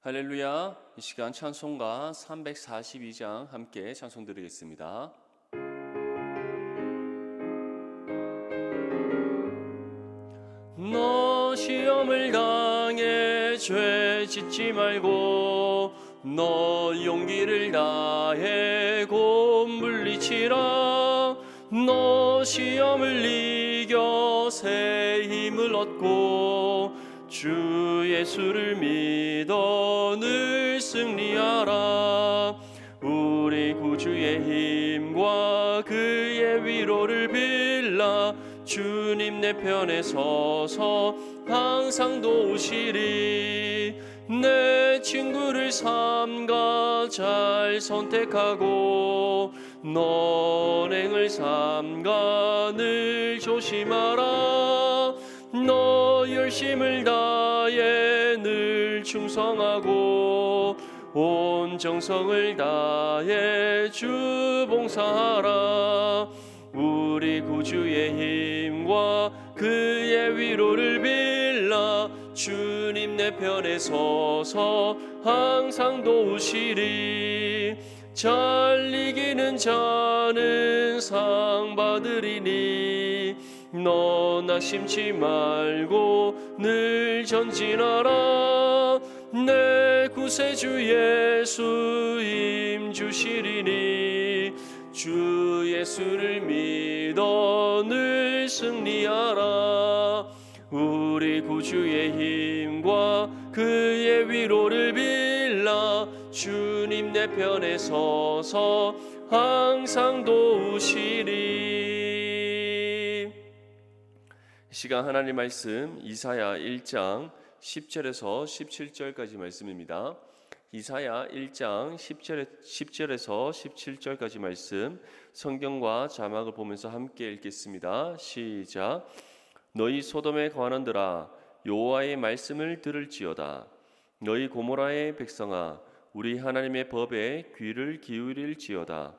할렐루야. 이 시간 찬송가 342장 함께 찬송 드리겠습니다. 너 시험을 당해 죄 짓지 말고 너 용기를 다해 곧 물리치라. 너 시험을 이겨 새 힘을 얻고 주 예수를 믿어 늘 승리하라. 우리 구주의 힘과 그의 위로를 빌라. 주님 내 편에 서서 항상 도우시리. 내 친구를 삼가 잘 선택하고 너행을 삼가 늘 조심하라. 너 열심을 다해 늘 충성하고 온 정성을 다해 주 봉사하라. 우리 구주의 힘과 그의 위로를 빌라. 주님 내 편에 서서 항상 도우시리. 잘 이기는 자는 상 받으리니 너 낙심치 말고 늘 전진하라. 내 구세주 예수 힘 주시리니 주 예수를 믿어 늘 승리하라. 우리 구주의 힘과 그의 위로를 빌라. 주님 내 편에 서서 항상 도우시리. 시간 하나님 말씀 이사야 1장 10절에서 17절까지 말씀입니다. 이사야 1장 10절에서 17절까지 말씀 성경과 자막을 보면서 함께 읽겠습니다. 시작. 너희 소돔의 관원들아 여호와의 말씀을 들을지어다. 너희 고모라의 백성아 우리 하나님의 법에 귀를 기울일지어다.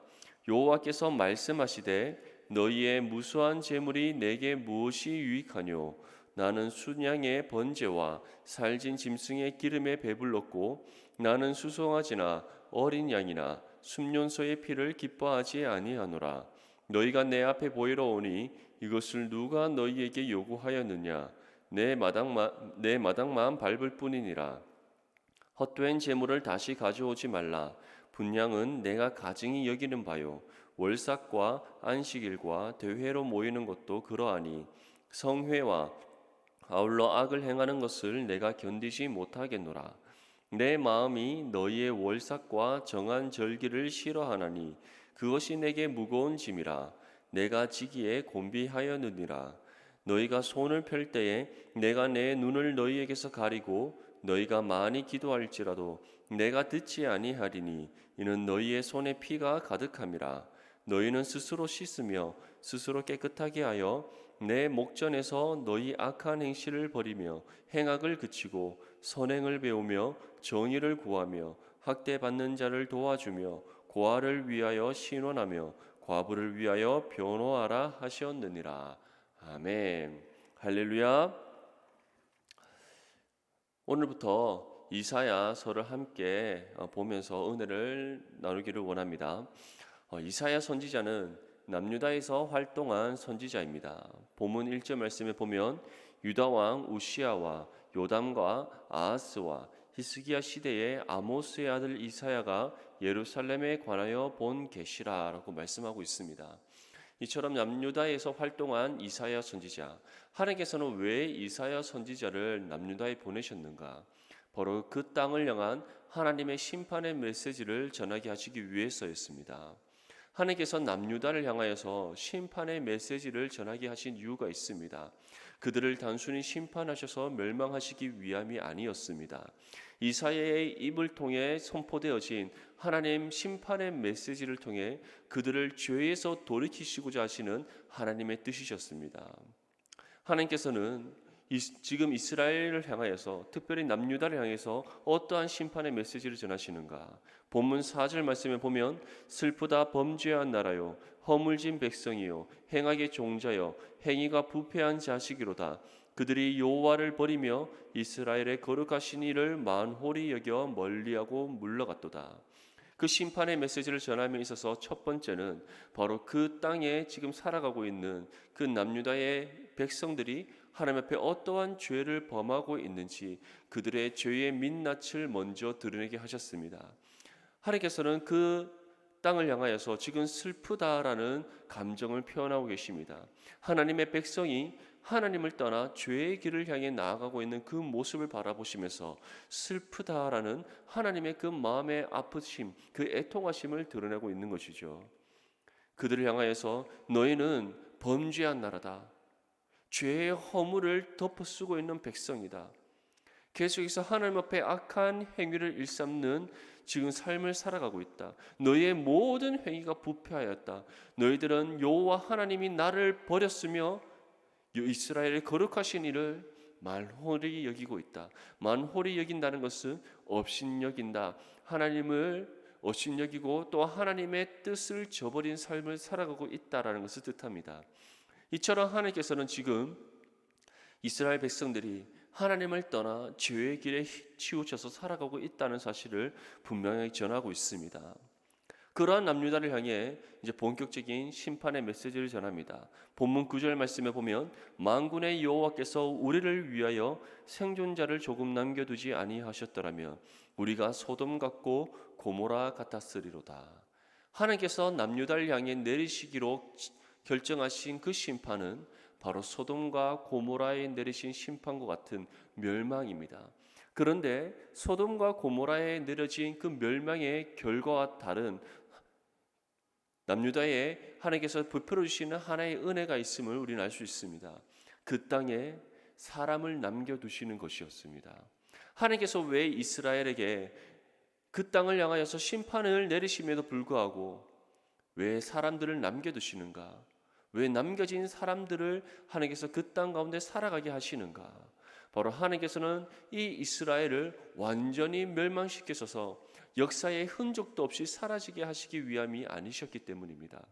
여호와께서 말씀하시되 너희의 무수한 재물이 내게 무엇이 유익하뇨? 나는 순양의 번제와 살진 짐승의 기름에 배불렀고 나는 수송아지나 어린 양이나 순년소의 피를 기뻐하지 아니하노라. 너희가 내 앞에 보이러 오니 이것을 누가 너희에게 요구하였느냐? 내 마당만 밟을 뿐이니라. 헛된 재물을 다시 가져오지 말라. 분향은 내가 가증히 여기는 바요. 월삭과 안식일과 대회로 모이는 것도 그러하니 성회와 아울러 악을 행하는 것을 내가 견디지 못하겠노라. 내 마음이 너희의 월삭과 정한 절기를 싫어하나니 그것이 내게 무거운 짐이라. 내가 지기에 곤비하였느니라. 너희가 손을 펼 때에 내가 내 눈을 너희에게서 가리고 너희가 많이 기도할지라도 내가 듣지 아니하리니 이는 너희의 손에 피가 가득함이라. 너희는 스스로 씻으며 스스로 깨끗하게 하여 내 목전에서 너희 악한 행실을 버리며 행악을 그치고 선행을 배우며 정의를 구하며 학대받는 자를 도와주며 고아를 위하여 신원하며 과부를 위하여 변호하라 하셨느니라. 아멘. 할렐루야. 오늘부터 이사야서를 함께 보면서 은혜를 나누기를 원합니다. 이사야 선지자는 남유다에서 활동한 선지자입니다. 본문 1절 말씀에 보면 유다 왕 우시야와 요담과 아하스와 히스기야 시대의 아모스의 아들 이사야가 예루살렘에 관하여 본 계시라라고 말씀하고 있습니다. 이처럼 남유다에서 활동한 이사야 선지자, 하나님께서는 왜 이사야 선지자를 남유다에 보내셨는가? 바로 그 땅을 향한 하나님의 심판의 메시지를 전하게 하시기 위해서였습니다. 하나님께서 남유다를 향하여서 심판의 메시지를 전하게 하신 이유가 있습니다. 그들을 단순히 심판하셔서 멸망하시기 위함이 아니었습니다. 이사야의 입을 통해 선포되어진 하나님 심판의 메시지를 통해 그들을 죄에서 돌이키시고자 하시는 하나님의 뜻이셨습니다. 하나님께서는 지금 이스라엘을 향하여서 특별히 남유다를 향해서 어떠한 심판의 메시지를 전하시는가? 본문 4절 말씀에 보면 슬프다 범죄한 나라요 허물진 백성이요 행악의 종자여 행위가 부패한 자식이로다. 그들이 여호와를 버리며 이스라엘의 거룩하신 이를 만홀히 여겨 멀리하고 물러갔도다. 그 심판의 메시지를 전함에 있어서 첫 번째는 바로 그 땅에 지금 살아가고 있는 그 남유다의 백성들이 하나님 앞에 어떠한 죄를 범하고 있는지 그들의 죄의 민낯을 먼저 드러내게 하셨습니다. 하나님께서는 그 땅을 향하여서 지금 슬프다라는 감정을 표현하고 계십니다. 하나님의 백성이 하나님을 떠나 죄의 길을 향해 나아가고 있는 그 모습을 바라보시면서 슬프다라는 하나님의 그 마음의 아프심, 그 애통하심을 드러내고 있는 것이죠. 그들을 향하여서 너희는 범죄한 나라다. 죄의 허물을 덮어쓰고 있는 백성이다. 계속해서 하나님 앞에 악한 행위를 일삼는 지금 삶을 살아가고 있다. 너희의 모든 행위가 부패하였다. 너희들은 여호와 하나님이 나를 버렸으며 이스라엘의 거룩하신 이를 만홀히 여기고 있다. 만홀히 여긴다는 것은 업신여긴다. 하나님을 업신여기고 또 하나님의 뜻을 저버린 삶을 살아가고 있다라는 것을 뜻합니다. 이처럼 하나님께서는 지금 이스라엘 백성들이 하나님을 떠나 죄의 길에 치우쳐서 살아가고 있다는 사실을 분명히 전하고 있습니다. 그러한 남유다를 향해 이제 본격적인 심판의 메시지를 전합니다. 본문 9절 말씀에 보면 만군의 여호와께서 우리를 위하여 생존자를 조금 남겨두지 아니하셨더라면 우리가 소돔 같고 고모라 같았으리로다. 하나님께서 남유다를 향해 내리시기로 결정하신 그 심판은 바로 소돔과 고모라에 내리신 심판과 같은 멸망입니다. 그런데 소돔과 고모라에 내려진 그 멸망의 결과와 다른 남유다에 하나님께서 베풀어 주시는 하나의 은혜가 있음을 우리는 알 수 있습니다. 그 땅에 사람을 남겨두시는 것이었습니다. 하나님께서 왜 이스라엘에게 그 땅을 향하여서 심판을 내리심에도 불구하고 왜 사람들을 남겨두시는가? 왜 남겨진 사람들을 하나님께서 그 땅 가운데 살아가게 하시는가? 바로 하나님께서는 이 이스라엘을 완전히 멸망시키셔서 역사의 흔적도 없이 사라지게 하시기 위함이 아니셨기 때문입니다.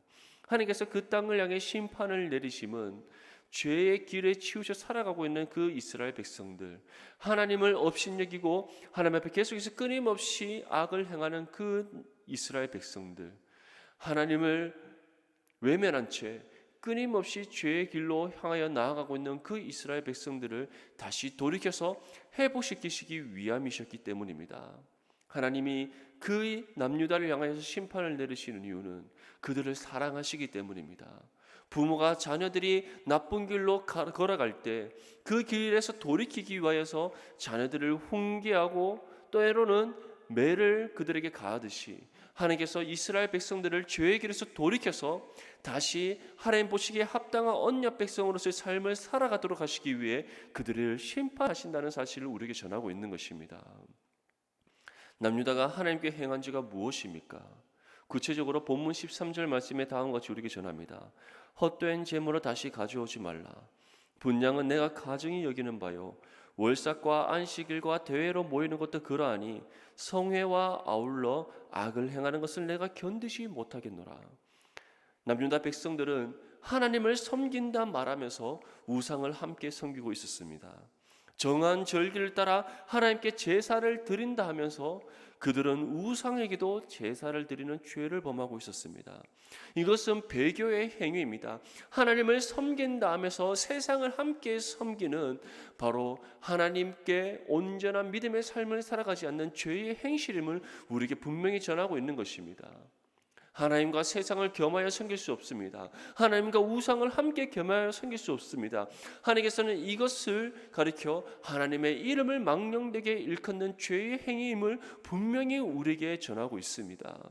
하나님께서 그 땅을 향해 심판을 내리심은 죄의 길에 치우쳐 살아가고 있는 그 이스라엘 백성들, 하나님을 업신여기고 하나님 앞에 계속해서 끊임없이 악을 행하는 그 이스라엘 백성들, 하나님을 외면한 채 끊임없이 죄의 길로 향하여 나아가고 있는 그 이스라엘 백성들을 다시 돌이켜서 회복시키시기 위함이셨기 때문입니다. 하나님이 그 남유다를 향하여서 심판을 내리시는 이유는 그들을 사랑하시기 때문입니다. 부모가 자녀들이 나쁜 길로 걸어갈 때 그 길에서 돌이키기 위하여서 자녀들을 훈계하고 또 때로는 매를 그들에게 가하듯이 하나님께서 이스라엘 백성들을 죄의 길에서 돌이켜서 다시 하나님 보시기에 합당한 언약 백성으로서의 삶을 살아가도록 하시기 위해 그들을 심판하신다는 사실을 우리에게 전하고 있는 것입니다. 남유다가 하나님께 행한 죄가 무엇입니까? 구체적으로 본문 13절 말씀에 다음과 같이 우리에게 전합니다. 헛된 재물을 다시 가져오지 말라. 분량은 내가 가증히 여기는 바요. 월삭과 안식일과 대회로 모이는 것도 그러하니 성회와 아울러 악을 행하는 것을 내가 견디지 못하겠노라. 남유다 백성들은 하나님을 섬긴다 말하면서 우상을 함께 섬기고 있었습니다. 정한 절기를 따라 하나님께 제사를 드린다 하면서 그들은 우상에게도 제사를 드리는 죄를 범하고 있었습니다. 이것은 배교의 행위입니다. 하나님을 섬긴다 하면서 세상을 함께 섬기는 바로 하나님께 온전한 믿음의 삶을 살아가지 않는 죄의 행실임을 우리에게 분명히 전하고 있는 것입니다. 하나님과 세상을 겸하여 섬길 수 없습니다. 하나님과 우상을 함께 겸하여 섬길 수 없습니다. 하나님께서는 이것을 가리켜 하나님의 이름을 망령되게 일컫는 죄의 행위임을 분명히 우리에게 전하고 있습니다.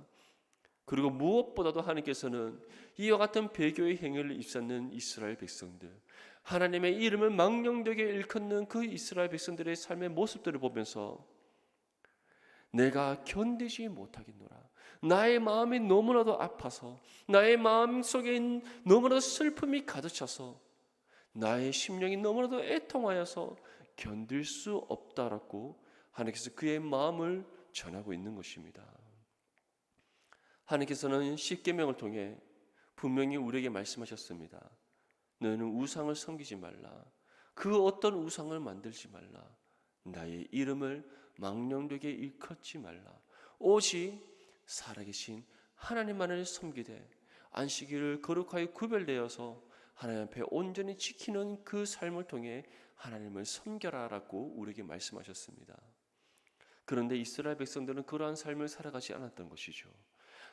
그리고 무엇보다도 하나님께서는 이와 같은 배교의 행위를 입사하는 이스라엘 백성들, 하나님의 이름을 망령되게 일컫는 그 이스라엘 백성들의 삶의 모습들을 보면서 내가 견디지 못하겠노라. 나의 마음이 너무나도 아파서 나의 마음속에 너무나도 슬픔이 가득 차서 나의 심령이 너무나도 애통하여서 견딜 수 없다라고 하나님께서 그의 마음을 전하고 있는 것입니다. 하나님께서는 십계명을 통해 분명히 우리에게 말씀하셨습니다. 너는 우상을 섬기지 말라. 그 어떤 우상을 만들지 말라. 나의 이름을 망령되게 일컫지 말라. 오직 살아계신 하나님만을 섬기되 안식일을 거룩하게 구별되어서 하나님 앞에 온전히 지키는 그 삶을 통해 하나님을 섬겨라라고 우리에게 말씀하셨습니다. 그런데 이스라엘 백성들은 그러한 삶을 살아가지 않았던 것이죠.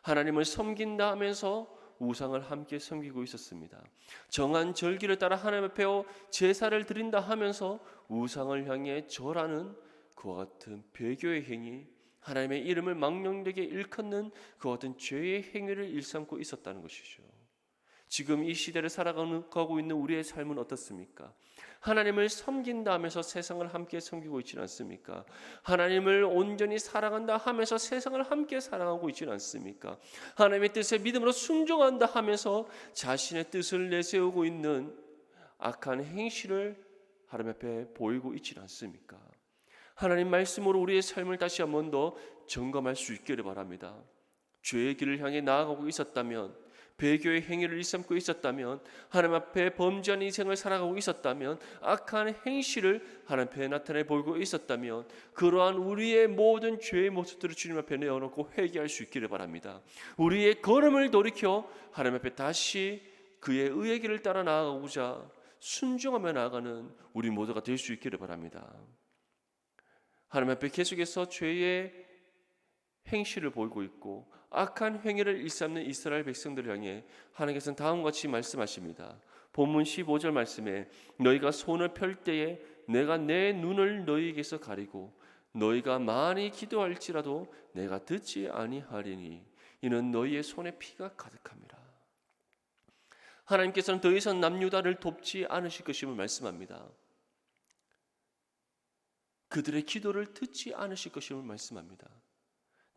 하나님을 섬긴다 하면서 우상을 함께 섬기고 있었습니다. 정한 절기를 따라 하나님 앞에 제사를 드린다 하면서 우상을 향해 절하는 그와 같은 배교의 행위, 하나님의 이름을 망령되게 일컫는 그와 같은 죄의 행위를 일삼고 있었다는 것이죠. 지금 이 시대를 살아가고 있는 우리의 삶은 어떻습니까? 하나님을 섬긴다 하면서 세상을 함께 섬기고 있지는 않습니까? 하나님을 온전히 사랑한다 하면서 세상을 함께 사랑하고 있지는 않습니까? 하나님의 뜻에 믿음으로 순종한다 하면서 자신의 뜻을 내세우고 있는 악한 행실을 하나님 앞에 보이고 있지는 않습니까? 하나님 말씀으로 우리의 삶을 다시 한 번 더 점검할 수 있기를 바랍니다. 죄의 길을 향해 나아가고 있었다면, 배교의 행위를 일삼고 있었다면, 하나님 앞에 범죄한 인생을 살아가고 있었다면, 악한 행실을 하나님 앞에 나타내 보이고 있었다면, 그러한 우리의 모든 죄의 모습들을 주님 앞에 내어놓고 회개할 수 있기를 바랍니다. 우리의 걸음을 돌이켜 하나님 앞에 다시 그의 의의 길을 따라 나아가고자 순종하며 나아가는 우리 모두가 될 수 있기를 바랍니다. 하나님 앞에 계속해서 죄의 행실을 보이고 있고 악한 행위를 일삼는 이스라엘 백성들을 향해 하나님께서는 다음과 같이 말씀하십니다. 본문 15절 말씀에 너희가 손을 펼 때에 내가 내 눈을 너희에게서 가리고 너희가 많이 기도할지라도 내가 듣지 아니하리니 이는 너희의 손에 피가 가득함이라. 하나님께서는 더 이상 남유다를 돕지 않으실 것임을 말씀합니다. 그들의 기도를 듣지 않으실 것임을 말씀합니다.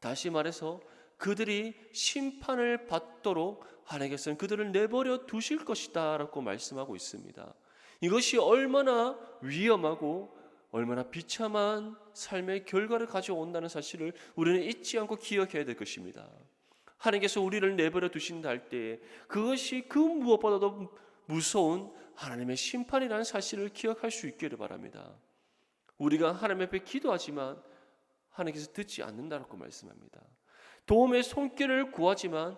다시 말해서 그들이 심판을 받도록 하나님께서는 그들을 내버려 두실 것이다 라고 말씀하고 있습니다. 이것이 얼마나 위험하고 얼마나 비참한 삶의 결과를 가져온다는 사실을 우리는 잊지 않고 기억해야 될 것입니다. 하나님께서 우리를 내버려 두신다 할 때에 그것이 그 무엇보다도 무서운 하나님의 심판이라는 사실을 기억할 수 있기를 바랍니다. 우리가 하나님 앞에 기도하지만 하나님께서 듣지 않는다고 말씀합니다. 도움의 손길을 구하지만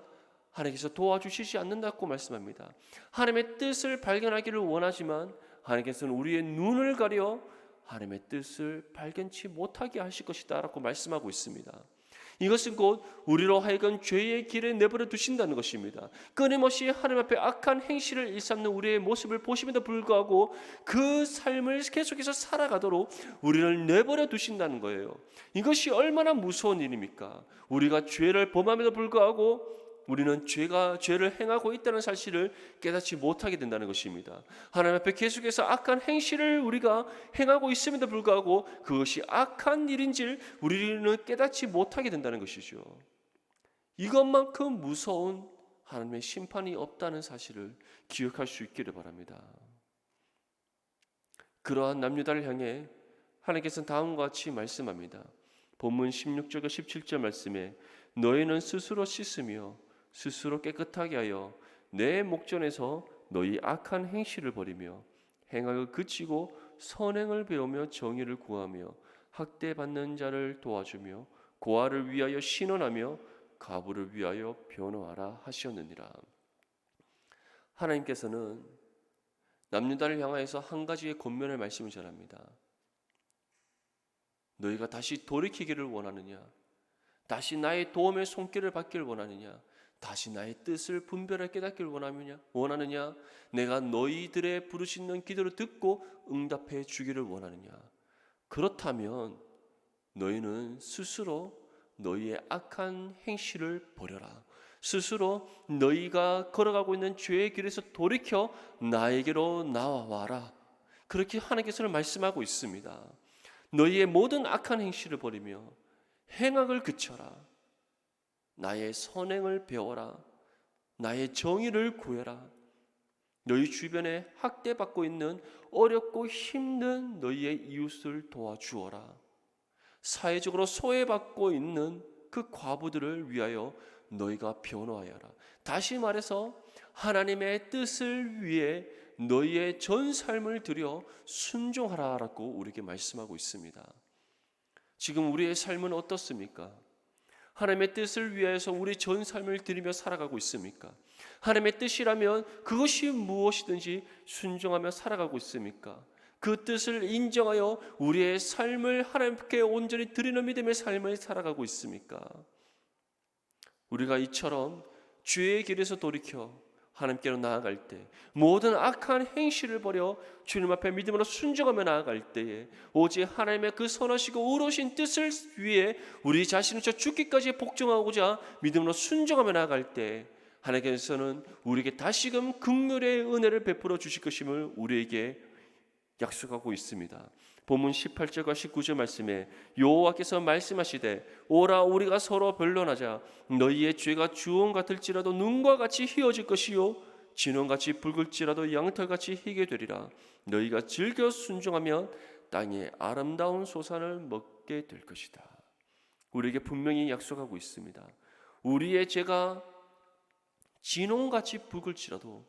하나님께서 도와주시지 않는다고 말씀합니다. 하나님의 뜻을 발견하기를 원하지만 하나님께서는 우리의 눈을 가려 하나님의 뜻을 발견치 못하게 하실 것이다 라고 말씀하고 있습니다. 이것은 곧 우리로 하여금 죄의 길에 내버려 두신다는 것입니다. 끊임없이 하나님 앞에 악한 행실을 일삼는 우리의 모습을 보심에도 불구하고 그 삶을 계속해서 살아가도록 우리를 내버려 두신다는 거예요. 이것이 얼마나 무서운 일입니까? 우리가 죄를 범함에도 불구하고 우리는 죄를 행하고 있다는 사실을 깨닫지 못하게 된다는 것입니다. 하나님 앞에 계속해서 악한 행실을 우리가 행하고 있음에도 불구하고 그것이 악한 일인지를 우리는 깨닫지 못하게 된다는 것이죠. 이것만큼 무서운 하나님의 심판이 없다는 사실을 기억할 수 있기를 바랍니다. 그러한 남유다를 향해 하나님께서는 다음과 같이 말씀합니다. 본문 16절과 17절 말씀에 너희는 스스로 씻으며 스스로 깨끗하게 하여 내 목전에서 너희 악한 행실을 버리며 행악을 그치고 선행을 배우며 정의를 구하며 학대받는 자를 도와주며 고아를 위하여 신원하며 가부를 위하여 변호하라 하시었느니라. 하나님께서는 남유다를 향하여서 한 가지의 권면의 말씀을 전합니다. 너희가 다시 돌이키기를 원하느냐? 다시 나의 도움의 손길을 받기를 원하느냐? 다시 나의 뜻을 분별하게 깨닫기를 원하느냐? 내가 너희들의 부르짖는 기도를 듣고 응답해 주기를 원하느냐? 그렇다면 너희는 스스로 너희의 악한 행실을 버려라. 스스로 너희가 걸어가고 있는 죄의 길에서 돌이켜 나에게로 나와와라. 그렇게 하나님께서는 말씀하고 있습니다. 너희의 모든 악한 행실을 버리며 행악을 그쳐라. 나의 선행을 배워라. 나의 정의를 구해라. 너희 주변에 학대받고 있는 어렵고 힘든 너희의 이웃을 도와주어라. 사회적으로 소외받고 있는 그 과부들을 위하여 너희가 변호하여라. 다시 말해서 하나님의 뜻을 위해 너희의 전 삶을 들여 순종하라라고 우리에게 말씀하고 있습니다. 지금 우리의 삶은 어떻습니까? 하나님의 뜻을 위해서 우리 전 삶을 드리며 살아가고 있습니까? 하나님의 뜻이라면 그것이 무엇이든지 순종하며 살아가고 있습니까? 그 뜻을 인정하여 우리의 삶을 하나님께 온전히 드리는 믿음의 삶을 살아가고 있습니까? 우리가 이처럼 주의 길에서 돌이켜 하나님께로 나아갈 때, 모든 악한 행실을 버려 주님 앞에 믿음으로 순종하며 나아갈 때에 오직 하나님의 그 선하시고 의로우신 뜻을 위해 우리 자신을 저 죽기까지 복종하고자 믿음으로 순종하며 나아갈 때 하나님께서는 우리에게 다시금 긍휼의 은혜를 베풀어 주실 것임을 우리에게 약속하고 있습니다. 본문 18절과 19절 말씀에 여호와께서 말씀하시되 오라 우리가 서로 변론하자. 너희의 죄가 주홍 같을지라도 눈과 같이 희어질 것이요 진홍같이 붉을지라도 양털같이 희게 되리라. 너희가 즐겨 순종하면 땅의 아름다운 소산을 먹게 될 것이다. 우리에게 분명히 약속하고 있습니다. 우리의 죄가 진홍같이 붉을지라도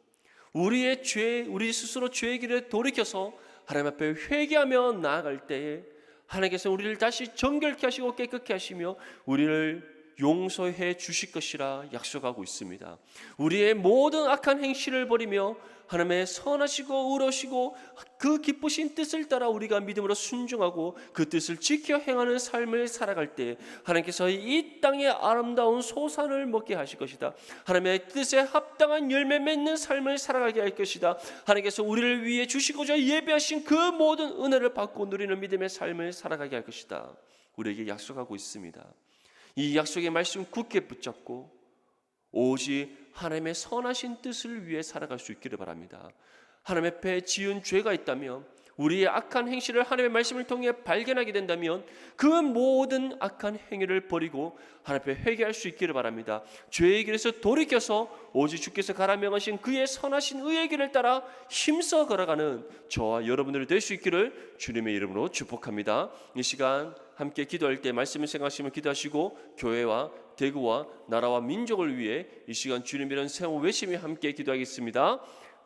우리의 죄, 우리 스스로 죄의 길에 돌이켜서 하나님 앞에 회개하며 나아갈 때에 하나님께서 우리를 다시 정결케 하시고 깨끗게 하시며 우리를 용서해 주실 것이라 약속하고 있습니다. 우리의 모든 악한 행실을 버리며 하나님의 선하시고 의로우시고 그 기쁘신 뜻을 따라 우리가 믿음으로 순종하고 그 뜻을 지켜 행하는 삶을 살아갈 때 하나님께서 이 땅의 아름다운 소산을 먹게 하실 것이다. 하나님의 뜻에 합당한 열매 맺는 삶을 살아가게 할 것이다. 하나님께서 우리를 위해 주시고자 예배하신 그 모든 은혜를 받고 누리는 믿음의 삶을 살아가게 할 것이다. 우리에게 약속하고 있습니다. 이 약속의 말씀 굳게 붙잡고 오직 하나님의 선하신 뜻을 위해 살아갈 수 있기를 바랍니다. 하나님 앞에 지은 죄가 있다면 우리의 악한 행실을 하나님의 말씀을 통해 발견하게 된다면 그 모든 악한 행위를 버리고 하나님 앞에 회개할 수 있기를 바랍니다. 죄의 길에서 돌이켜서 오직 주께서 가라 명하신 그의 선하신 의의 길을 따라 힘써 걸어가는 저와 여러분들이 될 수 있기를 주님의 이름으로 축복합니다. 이 시간 함께 기도할 때 말씀을 생각하시며 기도하시고 교회와 대구와 나라와 민족을 위해 이 시간 주님 이런 세모 외침에 함께 기도하겠습니다.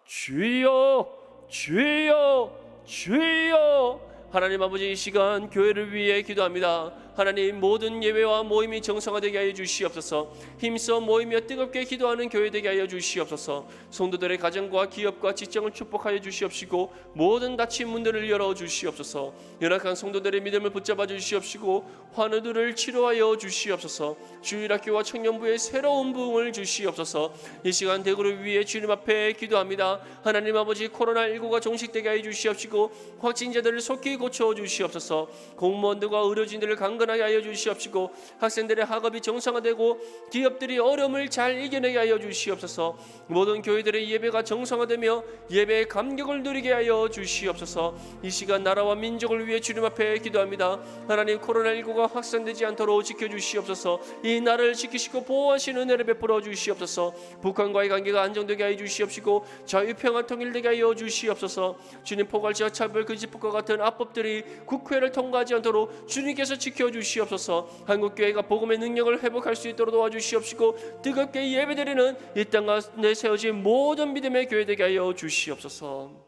주여 주여 주여. 하나님 아버지 이 시간 교회를 위해 기도합니다. 하나님 모든 예배와 모임이 정상화되게 하여 주시옵소서. 힘써 모이며 뜨겁게 기도하는 교회 되게 하여 주시옵소서. 성도들의 가정과 기업과 직장을 축복하여 주시옵시고 모든 닫힌 문들을 열어 주시옵소서. 연약한 성도들의 믿음을 붙잡아 주시옵시고 환우들을 치료하여 주시옵소서. 주일학교와 청년부의 새로운 부흥을 주시옵소서. 이 시간 대구를 위해 주님 앞에 기도합니다. 하나님 아버지 코로나19가 종식되게 하여 주시옵시고 확진자들을 속히 고쳐 주시옵소서. 공무원들과 의료진들을 강건하게 하여 주시옵시고 학생들의 학업이 정상화되고 기업들이 어려움을 잘 이겨내게 하여 주시옵소서. 모든 교회들의 예배가 정상화되며 예배의 감격을 누리게 하여 주시옵소서. 이 시간 나라와 민족을 위해 주님 앞에 기도합니다. 하나님 코로나19가 확산되지 않도록 지켜주시옵소서. 이 나라를 지키시고 보호하시는 은혜를 베풀어 주시옵소서. 북한과의 관계가 안정되게 하여 주시옵시고 자유평화 통일되게 하여 주시옵소서. 주님 포괄적 차별 금지법과 같은 합법들이 국회를 통과하지 않도록 주님께서 지켜주시옵소서. 한국교회가 복음의 능력을 회복할 수 있도록 도와주시옵시고 뜨겁게 예배드리는 이 땅 가운데 세워진 모든 믿음의 교회 되게 하여 주시옵소서.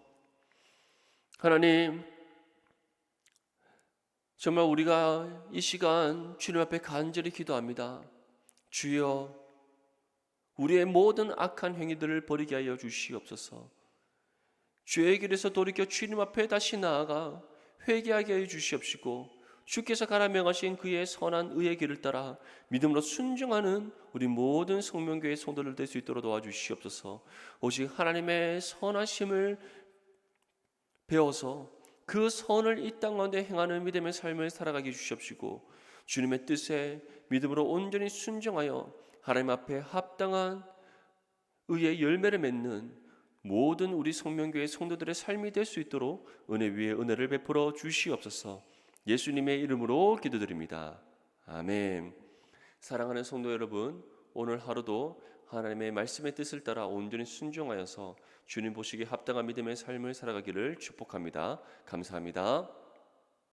하나님 정말 우리가 이 시간 주님 앞에 간절히 기도합니다. 주여 우리의 모든 악한 행위들을 버리게 하여 주시옵소서. 죄의 길에서 돌이켜 주님 앞에 다시 나아가 회개하게 하여 주시옵시고 주께서 가라 명하신 그의 선한 의의 길을 따라 믿음으로 순종하는 우리 모든 성명교회 성도들 될 수 있도록 도와주시옵소서. 오직 하나님의 선하심을 배워서 그 선을 이 땅 가운데 행하는 믿음의 삶을 살아가게 주시옵시고 주님의 뜻에 믿음으로 온전히 순종하여 하나님 앞에 합당한 의의 열매를 맺는 모든 우리 성명교회 성도들의 삶이 될 수 있도록 은혜 위에 은혜를 베풀어 주시옵소서. 예수님의 이름으로 기도드립니다. 아멘. 사랑하는 성도 여러분, 오늘 하루도 하나님의 말씀의 뜻을 따라 온전히 순종하여서 주님 보시기에 합당한 믿음의 삶을 살아가기를 축복합니다. 감사합니다.